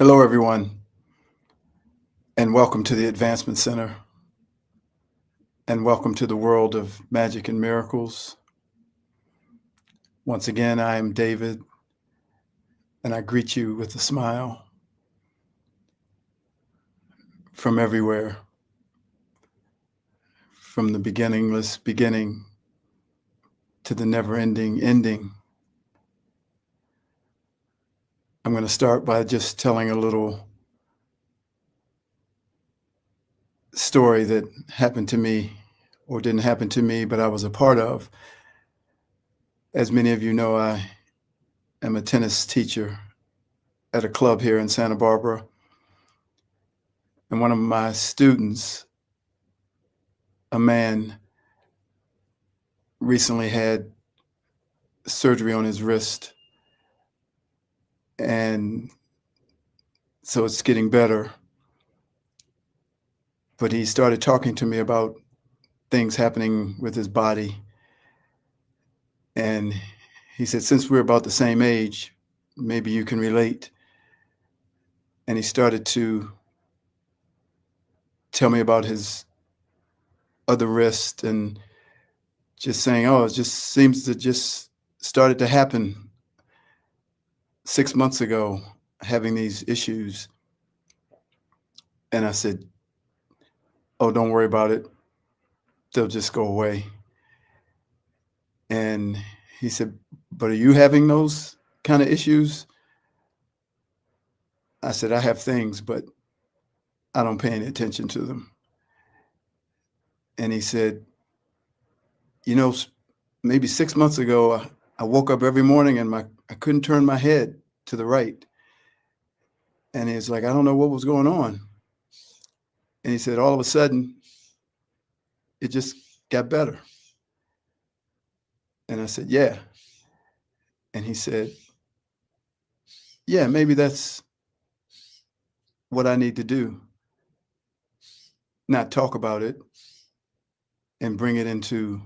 Hello, everyone, and welcome to the Advancement Center, and welcome to the world of magic and miracles. Once again, I am David, and I greet you with a smile from everywhere, from the beginningless beginning to the never-ending ending. I'm going to start by just telling a little story that happened to me, or didn't happen to me, but I was a part of. As many of you know, I am a tennis teacher at a club here in Santa Barbara. And one of my students, a man, recently had surgery on his wrist. And so it's getting better. But he started talking to me about things happening with his body. And he said, since we're about the same age, maybe you can relate. And he started to tell me about his other wrist and just saying, oh, it just seems to just started to happen 6 months ago, having these issues. And I said, oh, don't worry about it. They'll just go away. And he said, but are you having those kind of issues? I said, I have things, but I don't pay any attention to them. And he said, you know, maybe 6 months ago, I woke up every morning and I couldn't turn my head to the right. And he's like, I don't know what was going on. And he said, all of a sudden, it just got better. And I said, yeah. And he said, yeah, maybe that's what I need to do. Not talk about it and bring it into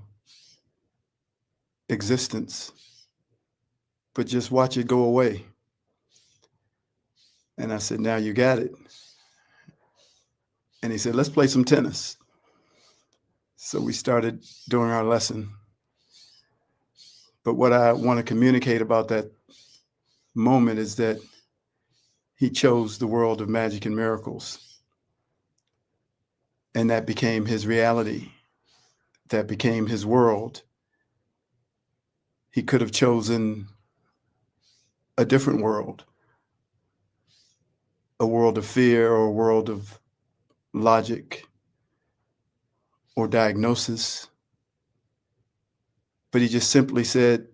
existence, but just watch it go away. And I said, now you got it. And he said, let's play some tennis. So we started doing our lesson. But what I want to communicate about that moment is that he chose the world of magic and miracles. And that became his reality. That became his world. He could have chosen a different world, a world of fear or a world of logic or diagnosis. But he just simply said,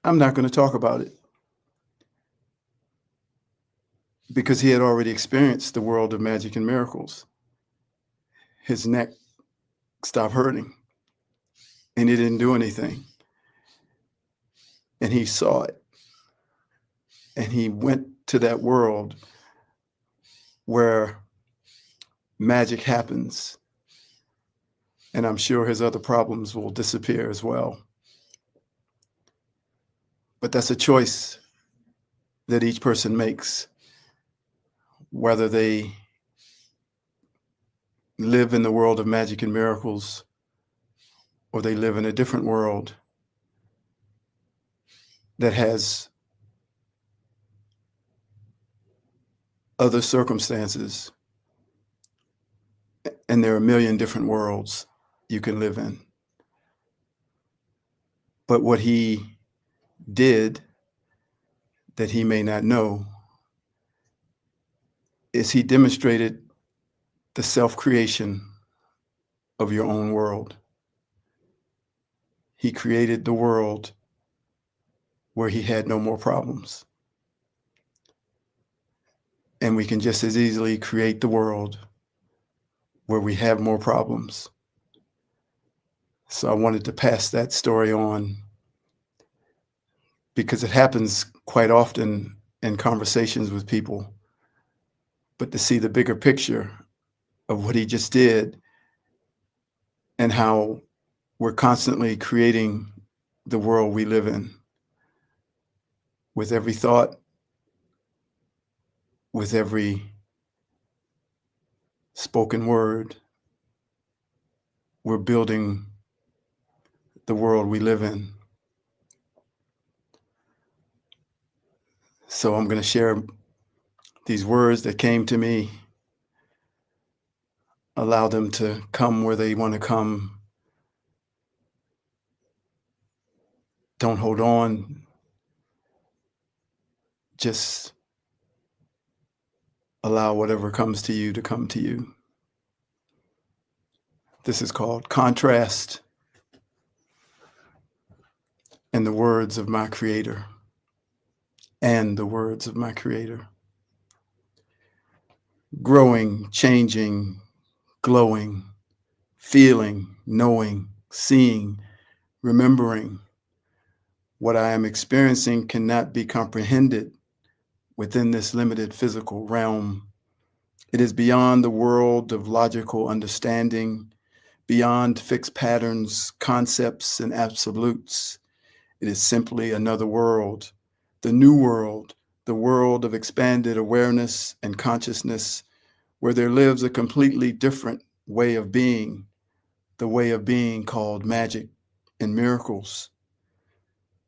I'm not going to talk about it. Because he had already experienced the world of magic and miracles. His neck stopped hurting and he didn't do anything. And he saw it. And he went to that world where magic happens. And I'm sure his other problems will disappear as well. But that's a choice that each person makes, whether they live in the world of magic and miracles or they live in a different world that has other circumstances. And there are a million different worlds you can live in. But what he did that he may not know is he demonstrated the self-creation of your own world. He created the world where he had no more problems. And we can just as easily create the world where we have more problems. So I wanted to pass that story on because it happens quite often in conversations with people. But to see the bigger picture of what he just did and how we're constantly creating the world we live in with every thought, with every spoken word, we're building the world we live in. So I'm going to share these words that came to me, allow them to come where they want to come. Don't hold on. Just allow whatever comes to you to come to you. This is called Contrast in the words of my Creator and the words of my Creator. Growing, changing, glowing, feeling, knowing, seeing, remembering. What I am experiencing cannot be comprehended within this limited physical realm. It is beyond the world of logical understanding, beyond fixed patterns, concepts, and absolutes. It is simply another world, the new world, the world of expanded awareness and consciousness, where there lives a completely different way of being, the way of being called magic and miracles.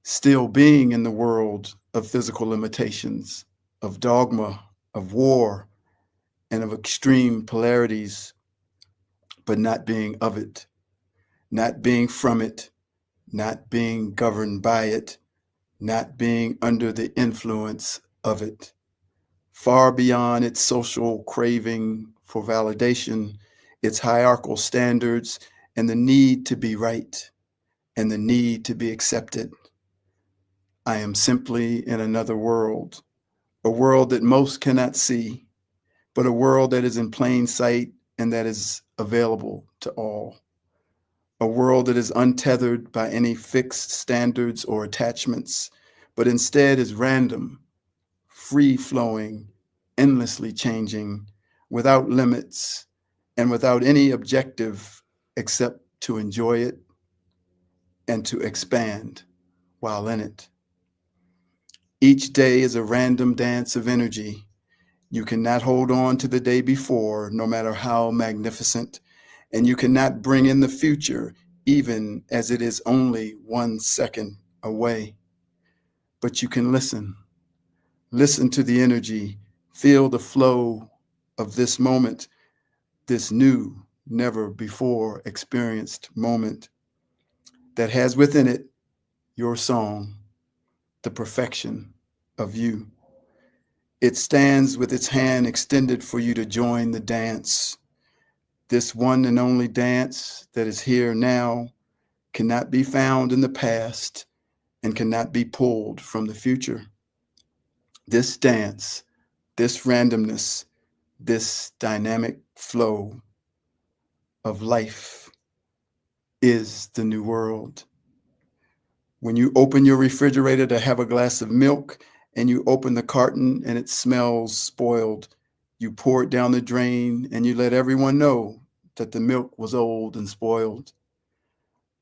Still being in the world of physical limitations, of dogma, of war, and of extreme polarities, but not being of it, not being from it, not being governed by it, not being under the influence of it, far beyond its social craving for validation, its hierarchical standards, and the need to be right, and the need to be accepted. I am simply in another world, a world that most cannot see, but a world that is in plain sight and that is available to all. A world that is untethered by any fixed standards or attachments, but instead is random, free-flowing, endlessly changing, without limits, and without any objective except to enjoy it and to expand while in it. Each day is a random dance of energy. You cannot hold on to the day before, no matter how magnificent, and you cannot bring in the future, even as it is only 1 second away. But you can listen. Listen to the energy, feel the flow of this moment, this new, never before experienced moment that has within it your song, the perfection of you. It stands with its hand extended for you to join the dance. This one and only dance that is here now cannot be found in the past and cannot be pulled from the future. This dance, this randomness, this dynamic flow of life is the new world. When you open your refrigerator to have a glass of milk and you open the carton and it smells spoiled, you pour it down the drain and you let everyone know that the milk was old and spoiled.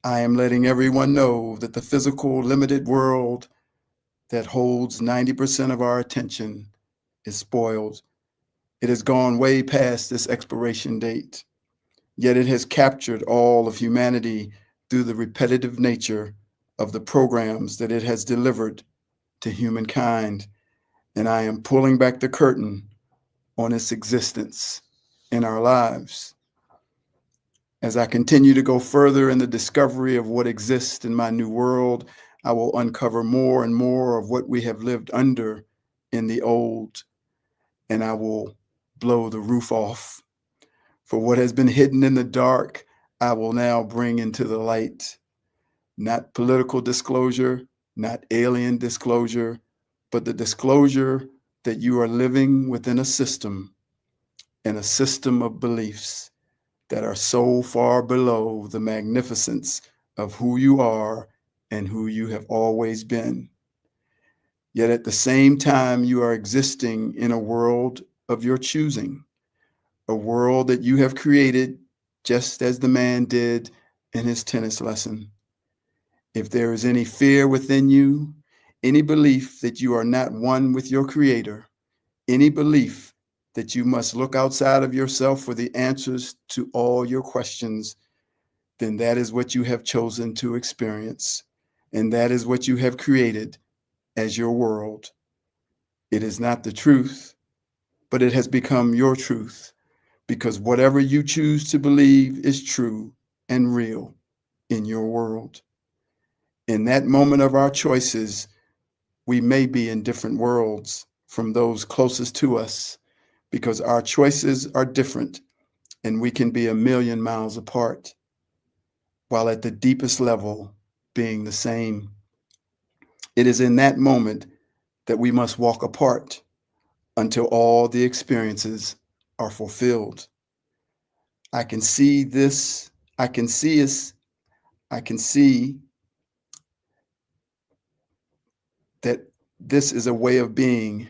I am letting everyone know that the physical, limited world that holds 90% of our attention is spoiled. It has gone way past this expiration date, yet it has captured all of humanity through the repetitive nature of the programs that it has delivered to humankind, and I am pulling back the curtain on its existence in our lives. As I continue to go further in the discovery of what exists in my new world, I will uncover more and more of what we have lived under in the old, and I will blow the roof off. For what has been hidden in the dark, I will now bring into the light. Not political disclosure, not alien disclosure, but the disclosure that you are living within a system, and a system of beliefs that are so far below the magnificence of who you are and who you have always been. Yet at the same time, you are existing in a world of your choosing, a world that you have created just as the man did in his tennis lesson. If there is any fear within you, any belief that you are not one with your Creator, any belief that you must look outside of yourself for the answers to all your questions, then that is what you have chosen to experience, and that is what you have created as your world. It is not the truth, but it has become your truth, because whatever you choose to believe is true and real in your world. In that moment of our choices, we may be in different worlds from those closest to us, because our choices are different and we can be a million miles apart, while at the deepest level being the same. It is in that moment that we must walk apart until all the experiences are fulfilled. I can see this, I can see us, I can see that this is a way of being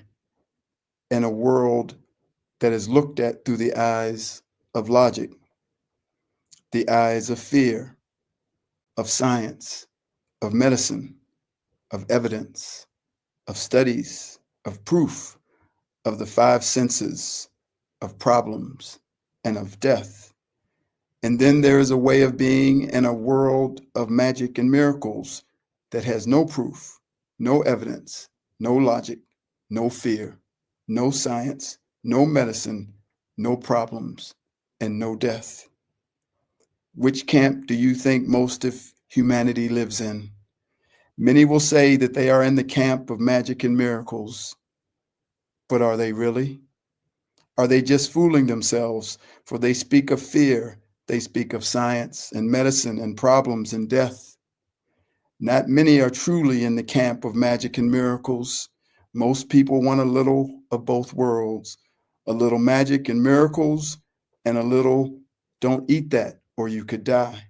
in a world that is looked at through the eyes of logic, the eyes of fear, of science, of medicine, of evidence, of studies, of proof, of the five senses, of problems, and of death. And then there is a way of being in a world of magic and miracles that has no proof, no evidence, no logic, no fear, no science, no medicine, no problems, and no death. Which camp do you think most of humanity lives in? Many will say that they are in the camp of magic and miracles, but are they really? Are they just fooling themselves? For they speak of fear, they speak of science and medicine and problems and death. Not many are truly in the camp of magic and miracles. Most people want a little of both worlds, a little magic and miracles, and a little don't eat that or you could die.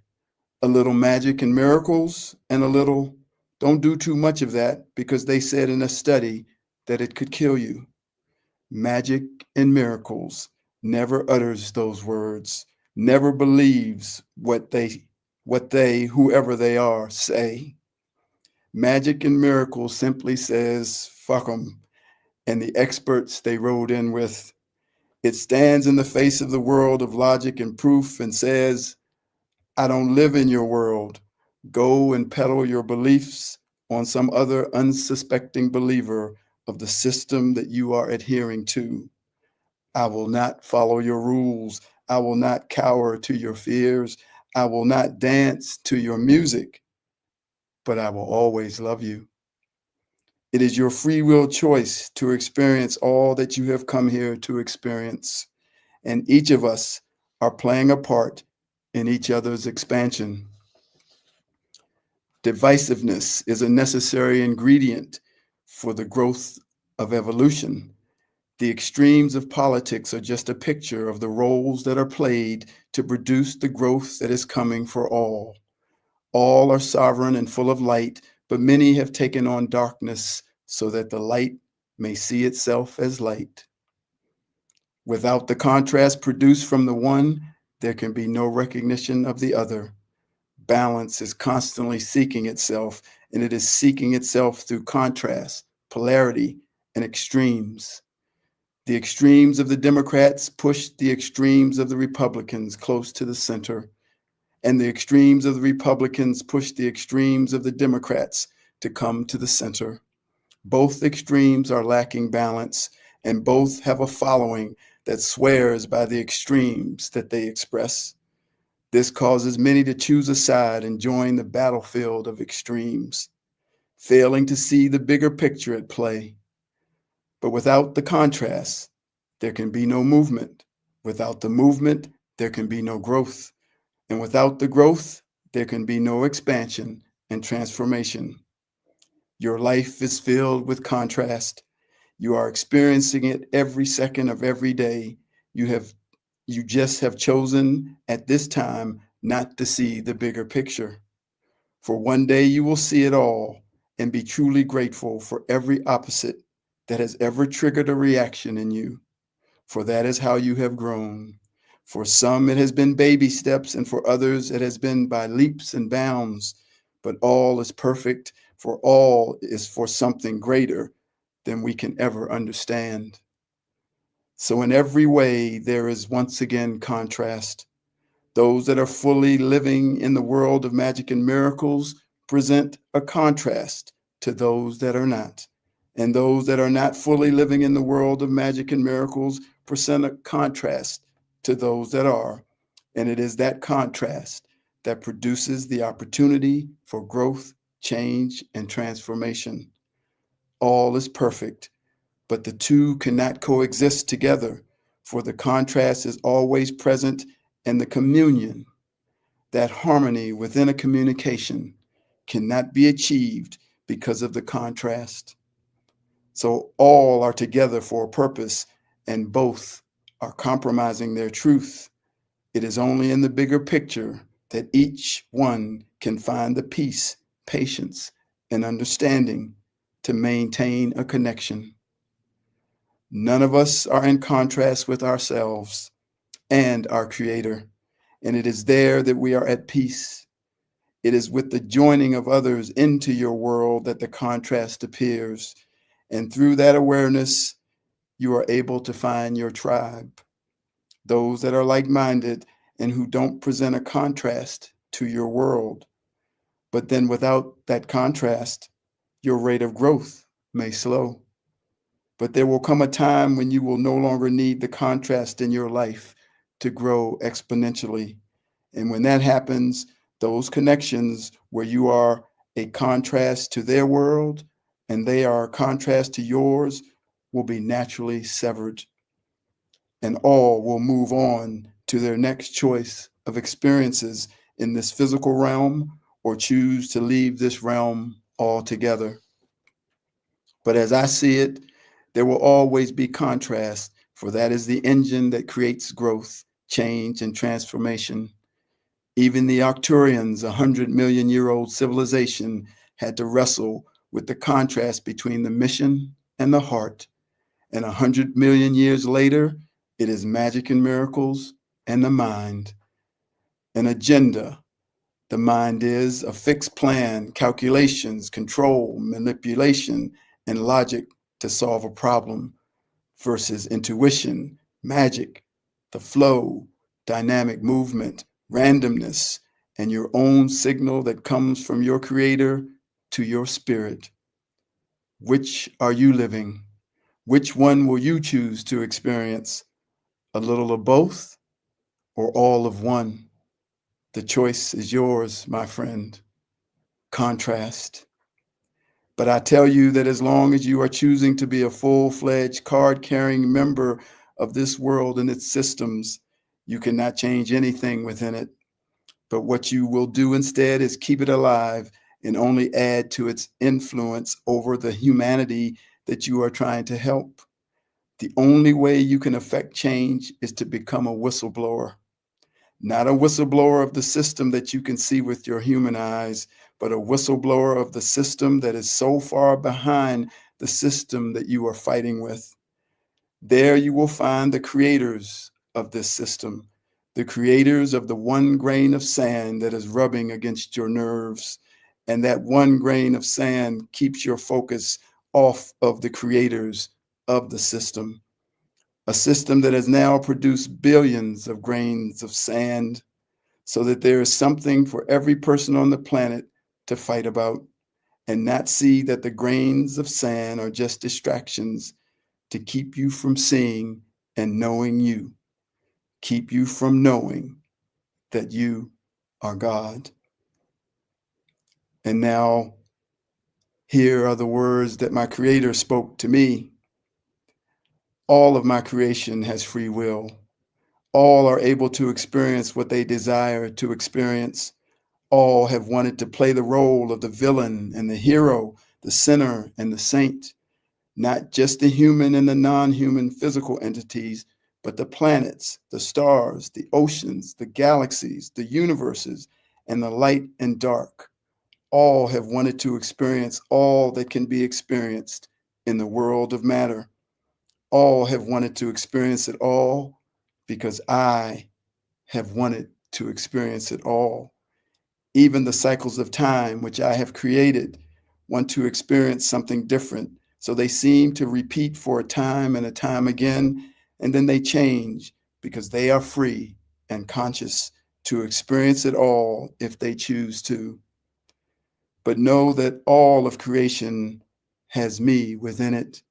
A little magic and miracles, and a little don't do too much of that because they said in a study that it could kill you. Magic and miracles never utters those words, never believes what they, whoever they are, say. Magic and miracles simply says, fuck them. And the experts they rode in with, it stands in the face of the world of logic and proof and says, I don't live in your world. Go and peddle your beliefs on some other unsuspecting believer of the system that you are adhering to. I will not follow your rules. I will not cower to your fears. I will not dance to your music, but I will always love you. It is your free will choice to experience all that you have come here to experience, and each of us are playing a part in each other's expansion. Divisiveness is a necessary ingredient for the growth of evolution. The extremes of politics are just a picture of the roles that are played to produce the growth that is coming for all. All are sovereign and full of light, but many have taken on darkness so that the light may see itself as light. Without the contrast produced from the one, there can be no recognition of the other. Balance is constantly seeking itself, and it is seeking itself through contrast, polarity, and extremes. The extremes of the Democrats push the extremes of the Republicans close to the center, and the extremes of the Republicans push the extremes of the Democrats to come to the center. Both extremes are lacking balance, and both have a following that swears by the extremes that they express. This causes many to choose a side and join the battlefield of extremes, failing to see the bigger picture at play. But without the contrast, there can be no movement. Without the movement, there can be no growth. And without the growth, there can be no expansion and transformation. Your life is filled with contrast. You are experiencing it every second of every day. You just have chosen at this time not to see the bigger picture. For one day you will see it all and be truly grateful for every opposite that has ever triggered a reaction in you. For that is how you have grown. For some, it has been baby steps, and for others, it has been by leaps and bounds. But all is perfect, for all is for something greater than we can ever understand. So in every way, there is once again contrast. Those that are fully living in the world of magic and miracles present a contrast to those that are not. And those that are not fully living in the world of magic and miracles present a contrast to those that are. And it is that contrast that produces the opportunity for growth, change, and transformation. All is perfect, but the two cannot coexist together, for the contrast is always present and the communion, that harmony within a communication, cannot be achieved because of the contrast. So all are together for a purpose, and both are compromising their truth. It is only in the bigger picture that each one can find the peace, patience, and understanding to maintain a connection. None of us are in contrast with ourselves and our Creator, and it is there that we are at peace. It is with the joining of others into your world that the contrast appears, and through that awareness, you are able to find your tribe, those that are like-minded and who don't present a contrast to your world. But then without that contrast, your rate of growth may slow. But there will come a time when you will no longer need the contrast in your life to grow exponentially. And when that happens, those connections where you are a contrast to their world and they are a contrast to yours will be naturally severed. And all will move on to their next choice of experiences in this physical realm or choose to leave this realm altogether. But as I see it, there will always be contrast, for that is the engine that creates growth, change, and transformation. Even the Arcturians, 100 million-year-old civilization, had to wrestle with the contrast between the mission and the heart. And 100 million years later, it is magic and miracles and the mind. An agenda. The mind is a fixed plan, calculations, control, manipulation, and logic to solve a problem, versus intuition, magic, the flow, dynamic movement, randomness, and your own signal that comes from your Creator to your spirit. Which are you living? Which one will you choose to experience? A little of both or all of one? The choice is yours, my friend. Contrast. But I tell you that as long as you are choosing to be a full-fledged card-carrying member of this world and its systems, you cannot change anything within it. But what you will do instead is keep it alive and only add to its influence over the humanity that you are trying to help. The only way you can affect change is to become a whistleblower. Not a whistleblower of the system that you can see with your human eyes, but a whistleblower of the system that is so far behind the system that you are fighting with. There you will find the creators of this system, the creators of the one grain of sand that is rubbing against your nerves. And that one grain of sand keeps your focus off of the creators of the system. A system that has now produced billions of grains of sand, so that there is something for every person on the planet to fight about, and not see that the grains of sand are just distractions to keep you from seeing and knowing you, keep you from knowing that you are God. And now, here are the words that my Creator spoke to me. All of my creation has free will. All are able to experience what they desire to experience. All have wanted to play the role of the villain and the hero, the sinner and the saint, not just the human and the non-human physical entities, but the planets, the stars, the oceans, the galaxies, the universes, and the light and dark. All have wanted to experience all that can be experienced in the world of matter. All have wanted to experience it all because I have wanted to experience it all. Even the cycles of time, which I have created, want to experience something different. So they seem to repeat for a time and a time again, and then they change because they are free and conscious to experience it all if they choose to. But know that all of creation has me within it.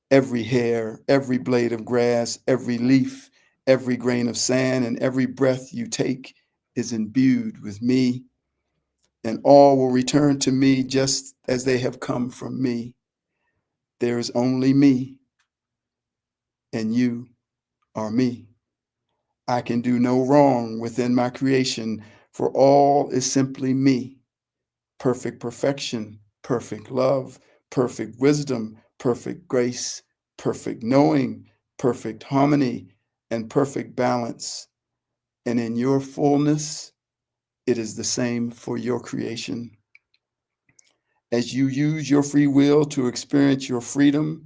Every hair, every blade of grass, every leaf, every grain of sand, and every breath you take is imbued with me, and all will return to me just as they have come from me. There is only me, and you are me. I can do no wrong within my creation, for all is simply me. Perfect perfection, perfect love, perfect wisdom, perfect grace, perfect knowing, perfect harmony, and perfect balance. And in your fullness, it is the same for your creation. As you use your free will to experience your freedom,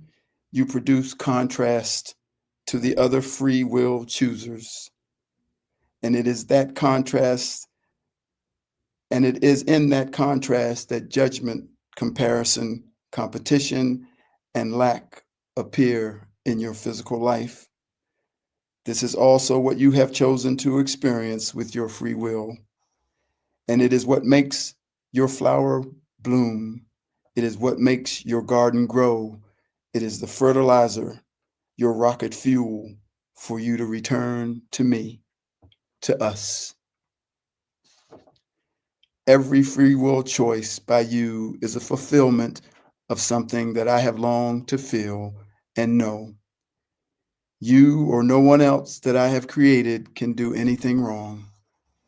you produce contrast to the other free will choosers. And it is that contrast, and it is in that contrast that judgment, comparison, competition, and lack appear in your physical life. This is also what you have chosen to experience with your free will. And it is what makes your flower bloom. It is what makes your garden grow. It is the fertilizer, your rocket fuel for you to return to me, to us. Every free will choice by you is a fulfillment of something that I have longed to feel and know. You or no one else that I have created can do anything wrong.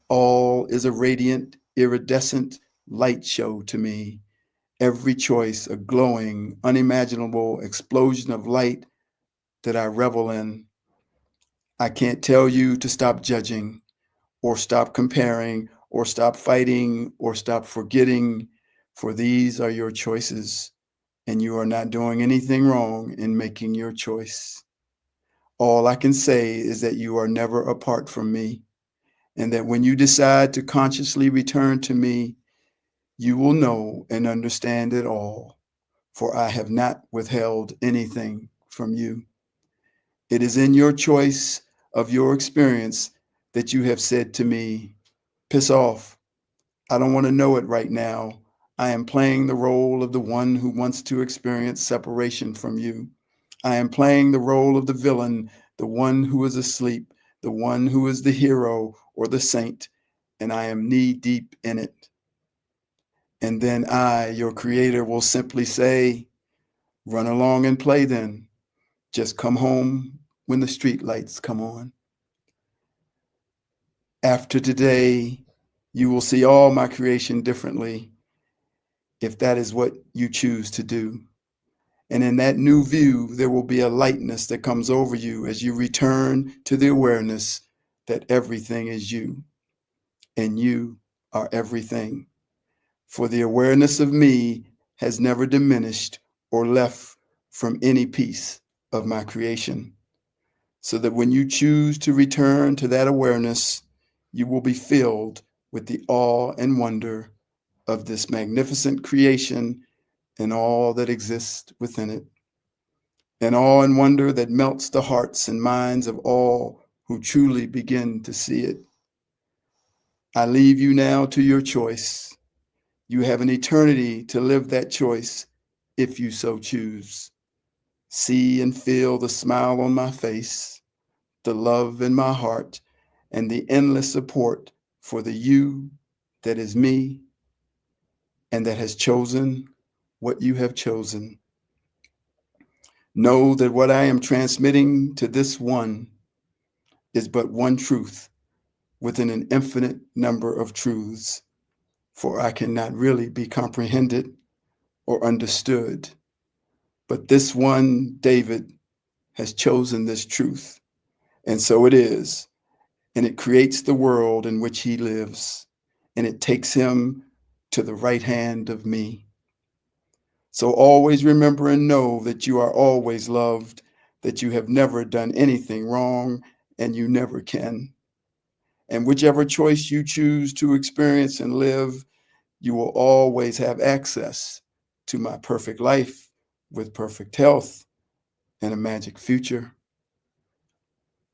All is a radiant, iridescent light show to me. Every choice a glowing, unimaginable explosion of light that I revel in. I can't tell you to stop judging, or stop comparing, or stop fighting, or stop forgetting, for these are your choices, and you are not doing anything wrong in making your choice. All I can say is that you are never apart from me, and that when you decide to consciously return to me, you will know and understand it all, for I have not withheld anything from you. It is in your choice of your experience that you have said to me, piss off. I don't want to know it right now. I am playing the role of the one who wants to experience separation from you. I am playing the role of the villain, the one who is asleep, the one who is the hero or the saint, and I am knee deep in it. And then I, your creator, will simply say, run along and play then. Just come home when the street lights come on. After today, you will see all my creation differently if that is what you choose to do. And in that new view, there will be a lightness that comes over you as you return to the awareness that everything is you and you are everything. For the awareness of me has never diminished or left from any piece of my creation. So that when you choose to return to that awareness, you will be filled with the awe and wonder of this magnificent creation and all that exists within it. An awe and wonder that melts the hearts and minds of all who truly begin to see it. I leave you now to your choice. You have an eternity to live that choice if you so choose. See and feel the smile on my face, the love in my heart, and the endless support for the you that is me and that has chosen what you have chosen. Know that what I am transmitting to this one is but one truth within an infinite number of truths, for I cannot really be comprehended or understood. But this one, David, has chosen this truth, and so it is, and it creates the world in which he lives, and it takes him to the right hand of me. So always remember and know that you are always loved, that you have never done anything wrong, and you never can. And whichever choice you choose to experience and live, you will always have access to my perfect life with perfect health and a magic future.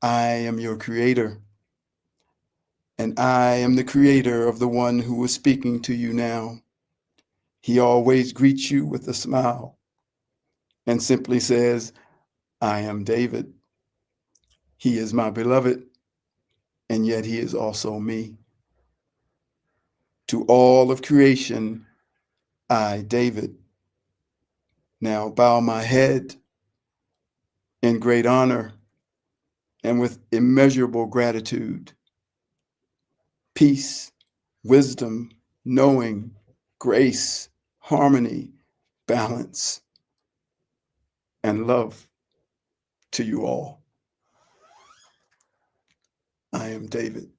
I am your creator, and I am the creator of the one who is speaking to you now. He always greets you with a smile and simply says, I am David. He is my beloved, and yet he is also me. To all of creation, I, David, now bow my head in great honor and with immeasurable gratitude. Peace, wisdom, knowing, grace, harmony, balance, and love to you all. I am David.